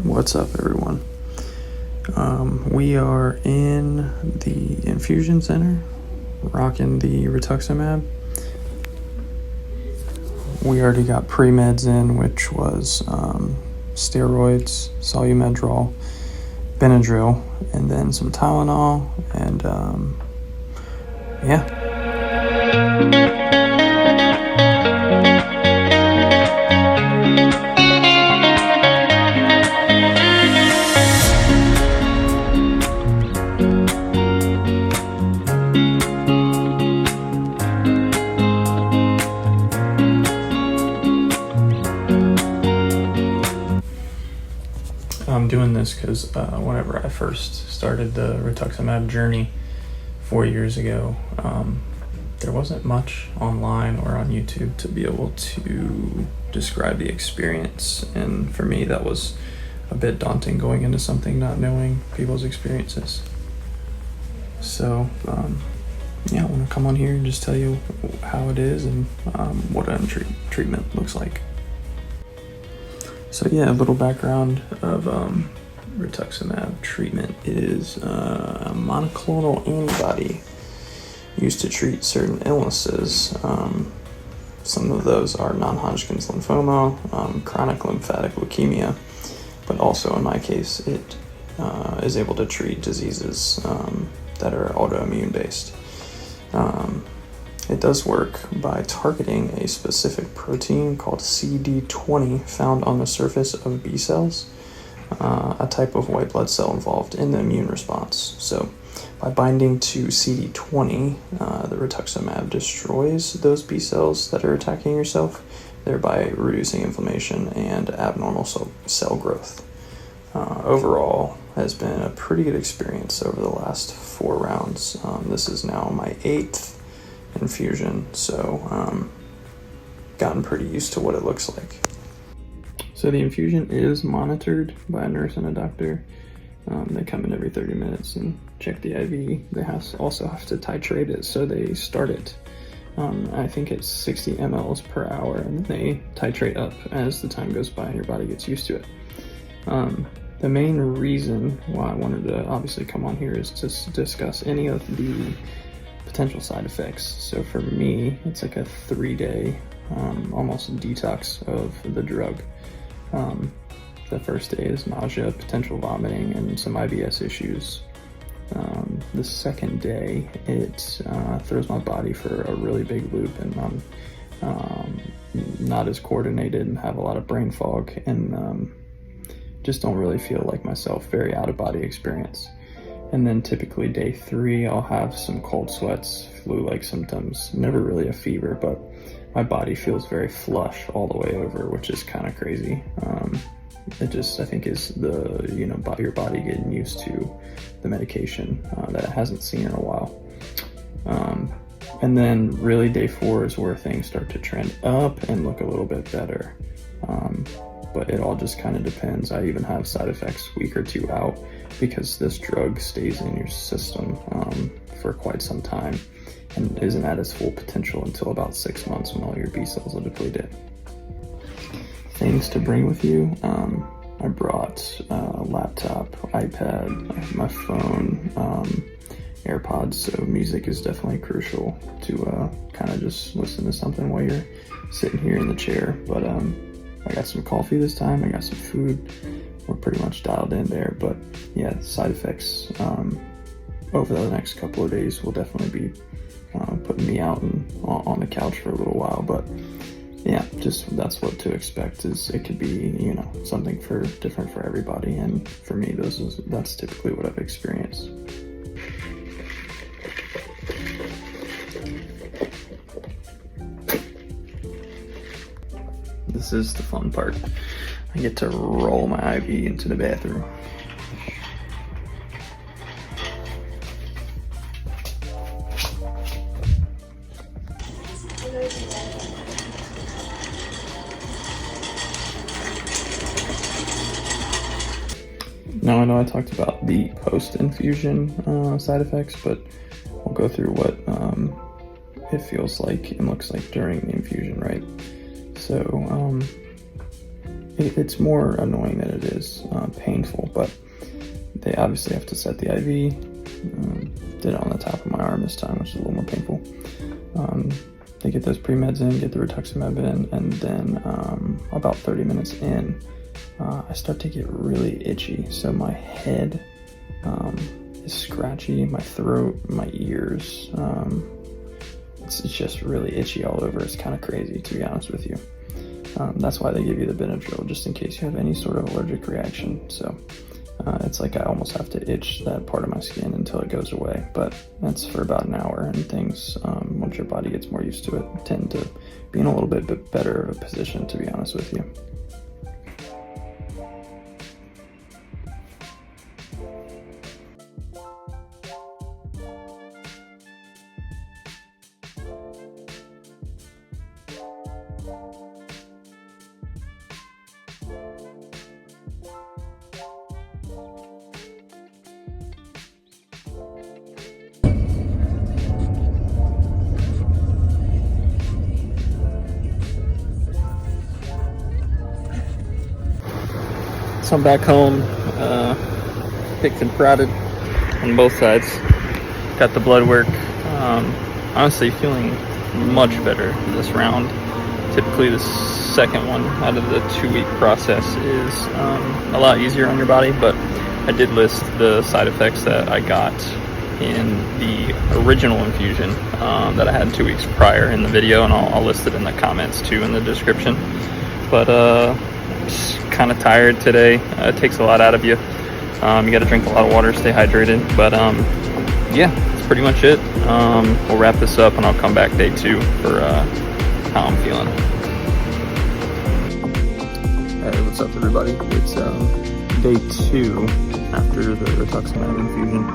What's up, everyone? We are in the infusion center, rocking the Rituximab. We already got pre-meds in, which was steroids, Solumedrol, Benadryl, and then some Tylenol, and yeah. I'm doing this because whenever I first started the Rituximab journey 4 years ago, there wasn't much online or on YouTube to be able to describe the experience, and for me that was a bit daunting going into something not knowing people's experiences. So I want to come on here and just tell you how it is and what treatment looks like. So yeah, a little background of Rituximab treatment is a monoclonal antibody used to treat certain illnesses. Some of those are non-Hodgkin's lymphoma, chronic lymphatic leukemia, but also in my case, it is able to treat diseases that are autoimmune based. It does work by targeting a specific protein called CD20 found on the surface of B cells, a type of white blood cell involved in the immune response. So by binding to CD20, the Rituximab destroys those B cells that are attacking yourself, thereby reducing inflammation and abnormal cell growth. Overall, has been a pretty good experience over the last 4 rounds. This is now my 8th infusion, so gotten pretty used to what it looks like. So the infusion is monitored by a nurse and a doctor. They come in every 30 minutes and check the IV. They also have to titrate it, so they start it I think it's 60 mLs per hour, and they titrate up as the time goes by and your body gets used to it. The main reason why I wanted to obviously come on here is to discuss any of the potential side effects. So for me, it's like a 3-day almost detox of the drug. The first day is nausea, potential vomiting, and some IBS issues. The second day, it throws my body for a really big loop, and I'm not as coordinated and have a lot of brain fog, and just don't really feel like myself. Very out of body experience. And then typically day 3, I'll have some cold sweats, flu-like symptoms, never really a fever, but my body feels very flush all the way over, which is kind of crazy. It just, I think, is your body getting used to the medication that it hasn't seen in a while. And then really day 4 is where things start to trend up and look a little bit better. But it all just kind of depends. I even have side effects a week or 2 out because this drug stays in your system for quite some time and isn't at its full potential until about 6 months when all your B cells are depleted. Things to bring with you. I brought a laptop, iPad, my phone, AirPods, so music is definitely crucial to kind of just listen to something while you're sitting here in the chair. But I got some coffee this time, I got some food. We're pretty much dialed in there, but yeah, side effects over the next couple of days will definitely be putting me out and on the couch for a little while. But yeah, just that's what to expect. Is it could be something different for everybody, and for me that's typically what I've experienced. This is the fun part. I get to roll my IV into the bathroom. Now I know I talked about the post-infusion side effects, but I'll go through what it feels like and looks like during the infusion, right? So it's more annoying than it is painful, but they obviously have to set the IV. Did it on the top of my arm this time, which is a little more painful. They get those pre-meds in, get the rituximab in, and then about 30 minutes in, I start to get really itchy. So my head is scratchy, my throat, my ears, it's just really itchy all over. It's kind of crazy, to be honest with you. That's why they give you the Benadryl, just in case you have any sort of allergic reaction. So it's like I almost have to itch that part of my skin until it goes away, but that's for about an hour, and things, once your body gets more used to it, tend to be in a little bit better of a position, to be honest with you. So I'm back home, picked and prodded on both sides. Got the blood work. Honestly, feeling much better this round. Typically, the second one out of the 2-week process is a lot easier on your body, but I did list the side effects that I got in the original infusion that I had 2 weeks prior in the video, and I'll list it in the comments too in the description. But just kind of tired today. It takes a lot out of you. You got to drink a lot of water, stay hydrated. But yeah, that's pretty much it. We'll wrap this up, and I'll come back day 2 for how I'm feeling. Hey, what's up, everybody? It's day 2 after the Rituximab infusion.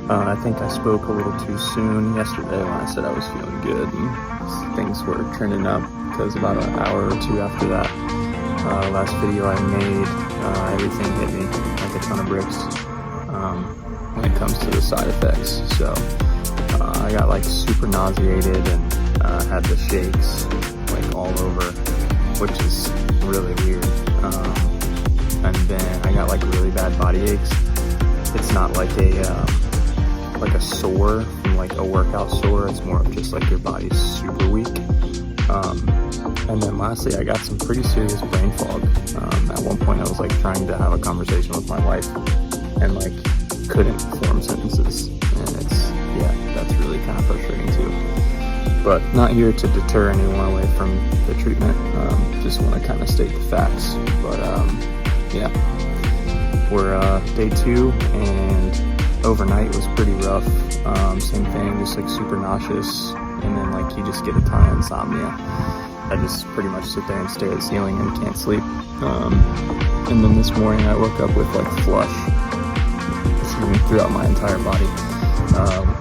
I think I spoke a little too soon yesterday when I said I was feeling good, and things were trending up, because about an hour or 2 after that last video I made, everything hit me like a ton of bricks when it comes to the side effects. So I got like super nauseated and had the shakes like all over, which is really weird. And then I got like really bad body aches. It's not like a sore from like a workout sore. It's more of just like your body's super weak. And then lastly, I got some pretty serious brain fog. At one point I was like trying to have a conversation with my wife and like couldn't form sentences. And that's really kind of frustrating too. But not here to deter anyone away from the treatment. Just want to kind of state the facts. But yeah, we're day 2, and overnight was pretty rough. Same thing, just like super nauseous, and then like you just get a ton of insomnia. I just pretty much sit there and stare at the ceiling and can't sleep. And then this morning I woke up with like flush throughout my entire body,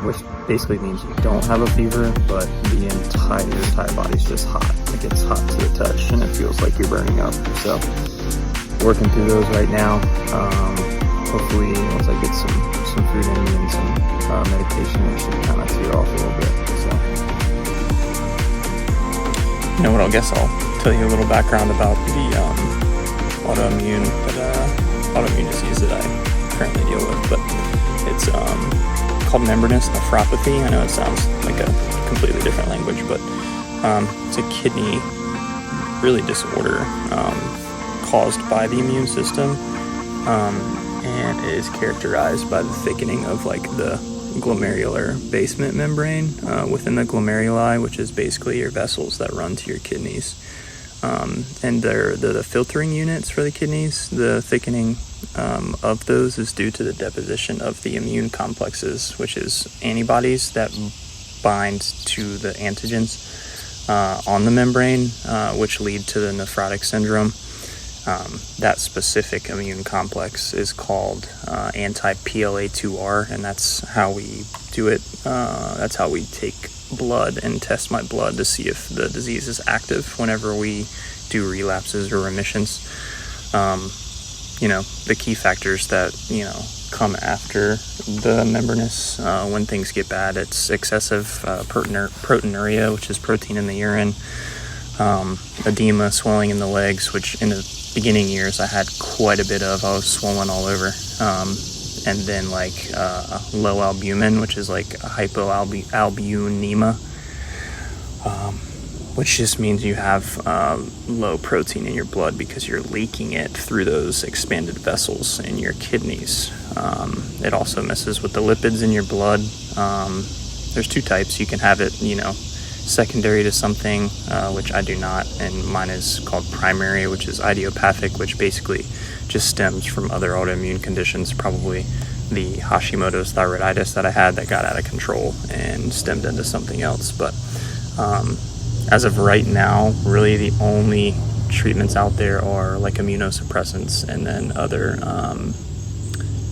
which basically means you don't have a fever, but the entire body's just hot. Like it's hot to the touch, and it feels like you're burning up. So working through those right now. Hopefully once I get some food in me and some medication, it should kind of clear off a little bit. So, you know what? I guess I'll tell you a little background about the autoimmune disease that I currently deal with. But it's called membranous nephropathy. I know it sounds like a completely different language, but it's a kidney really disorder caused by the immune system. And it is characterized by the thickening of like the glomerular basement membrane within the glomeruli, which is basically your vessels that run to your kidneys. And they're the filtering units for the kidneys. The thickening of those is due to the deposition of the immune complexes, which is antibodies that bind to the antigens on the membrane, which lead to the nephrotic syndrome. That specific immune complex is called anti-PLA2R, and that's how we do it. That's how we take blood and test my blood to see if the disease is active whenever we do relapses or remissions. The key factors that, come after the membranous when things get bad, it's excessive proteinuria, which is protein in the urine, edema, swelling in the legs, which in beginning years, I had quite a bit of, I was swollen all over. And then like low albumin, which is like a hypoalbuminemia, which just means you have low protein in your blood because you're leaking it through those expanded vessels in your kidneys. It also messes with the lipids in your blood. There's two types. You can have it, secondary to something, which I do not, and mine is called primary, which is idiopathic, which basically just stems from other autoimmune conditions, probably the Hashimoto's thyroiditis that I had that got out of control and stemmed into something else. But as of right now, really the only treatments out there are like immunosuppressants, and then other,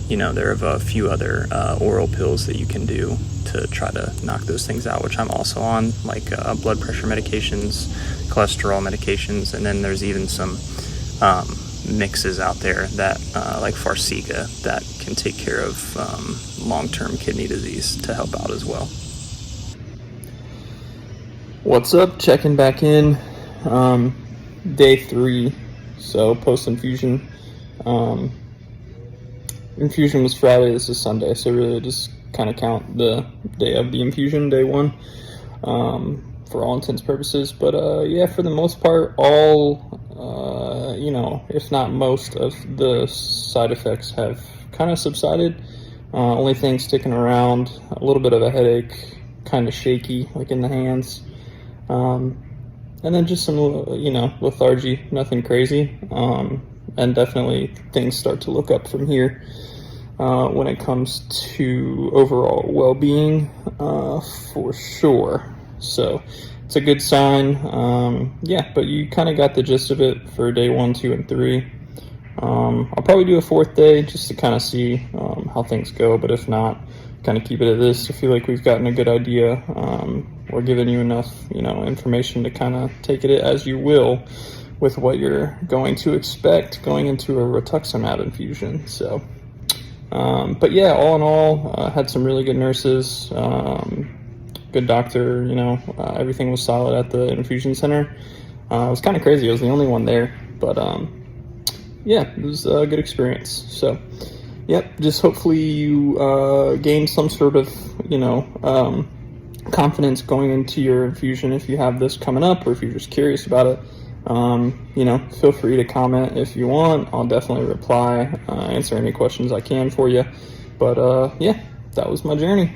there are a few other oral pills that you can do to try to knock those things out, which I'm also on, like blood pressure medications, cholesterol medications, and then there's even some mixes out there that like Farxiga that can take care of long-term kidney disease to help out as well. What's up? Checking back in. Day 3, so post-infusion. Infusion was Friday, this is Sunday, so really just kind of count the day of the infusion, day 1, for all intents and purposes. But yeah, for the most part, all, if not most of the side effects have kind of subsided. Only thing sticking around, a little bit of a headache, kind of shaky, like in the hands. And then just some, lethargy, nothing crazy. And definitely things start to look up from here when it comes to overall well-being, for sure. So it's a good sign. Yeah, but you kind of got the gist of it for day 1, 2, and 3. I'll probably do a 4th day just to kind of see how things go, but if not, kind of keep it at this. I feel like we've gotten a good idea. We're giving you enough, information to kind of take it as you will with what you're going to expect going into a Rituximab infusion. So, but yeah, all in all, had some really good nurses, good doctor, everything was solid at the infusion center. It was kind of crazy. I was the only one there, but yeah, it was a good experience. So, yep, just hopefully you gain some sort of, confidence going into your infusion if you have this coming up, or if you're just curious about it. Feel free to comment if you want. I'll definitely reply, answer any questions I can for you. But yeah, that was my journey.